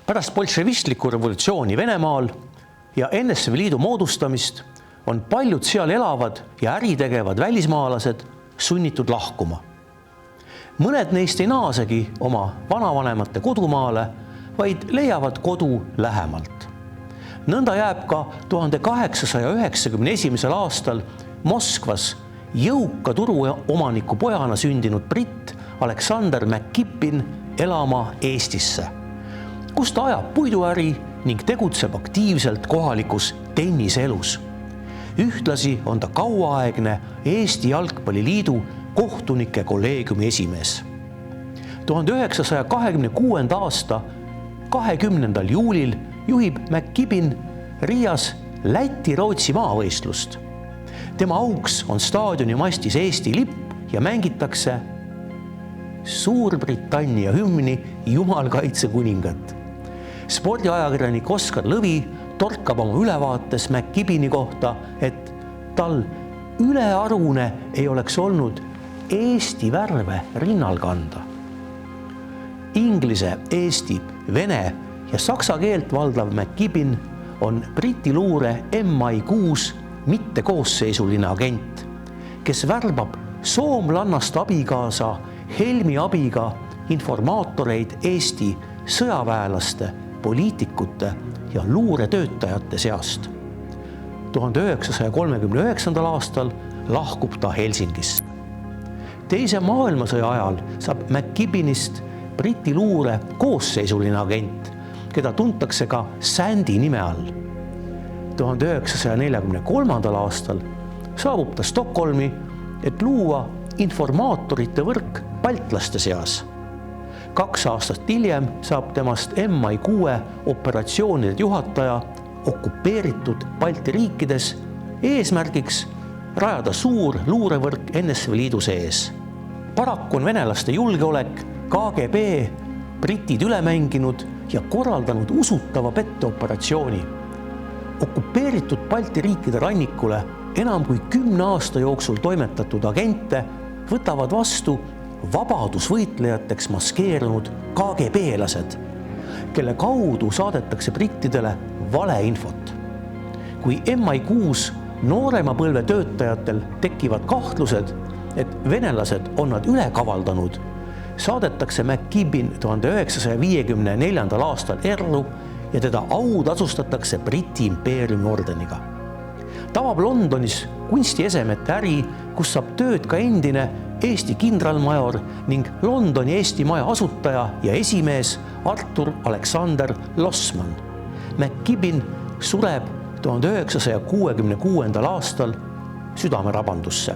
Pärast bolševistlikku revolutsiooni Venemaal ja NSV Liidu moodustamist on paljud seal elavad ja äri tegevad välismaalased sunnitud lahkuma. Mõned neist ei naasegi oma vanavanemate kodumaale, vaid leiavad kodu lähemalt. Nõnda jääb ka 1891. aastal Moskvas jõuka turuomaniku pojana sündinud britt Alexander McKibbin elama Eestisse, kus ta ajab puiduäri ning tegutseb aktiivselt kohalikus tenniseelus. Ühtlasi on ta kauaaegne Eesti Jalgpalliliidu kohtunike kolleegiumi esimees. 1926. aasta 20. juulil juhib McKibbin Riias Läti-Rootsi maavõistlust. Tema auks on staadioni mastis Eesti lipp ja mängitakse Suurbritannia hümni Jumal kaitse kuningat. Spordiajakirjanik Oskar Lõvi torkab oma ülevaates McKibbini kohta, et tal ülearune ei oleks olnud Eesti värve rinnal kanda. Inglise, eesti, vene ja saksa keelt valdav McKibbin on Briti luure MI6 mittekoosseisuline agent, kes värbab soomlannast abikaasa Helmi abiga informaatoreid Eesti sõjaväelaste, poliitikute ja luuretöötajate seast. 1939. aastal lahkub ta Helsingisse. Teise maailmasõja ajal saab McKibbinist Briti luure koosseisuline agent, keda tuntakse ka Sandy nime all. 1943. aastal saabub ta Stockholmi, et luua informaatorite võrk baltlaste seas. 2 aastat hiljem saab temast MI6 operatsioonide juhataja okupeeritud Balti riikides, eesmärgiks rajada suur luurevõrk NSV Liidu sees. Paraku on venelaste julgeolek KGB britid üle mänginud ja korraldanud usutava petteoperatsiooni. Okupeeritud Balti riikide rannikule enam kui 10 aasta jooksul toimetatud agente võtavad vastu vabadusvõitlejateks maskeerunud KGB-lased, kelle kaudu saadetakse brittidele valeinfot. Kui MI6 noorema põlve töötajatel tekivad kahtlused, et venelased on nad üle kavaldanud, saadetakse McKibbin 1954. aastal erru ja teda autasustatakse Briti impeeriumi ordeniga. Tavab Londonis kunstiesemete äri, kus saab tööd ka endine Eesti kindralmajor ning Londoni Eesti maja asutaja ja esimees Arthur Alexander Lossman. McKibbin sureb 1966. aastal südamerabandusse.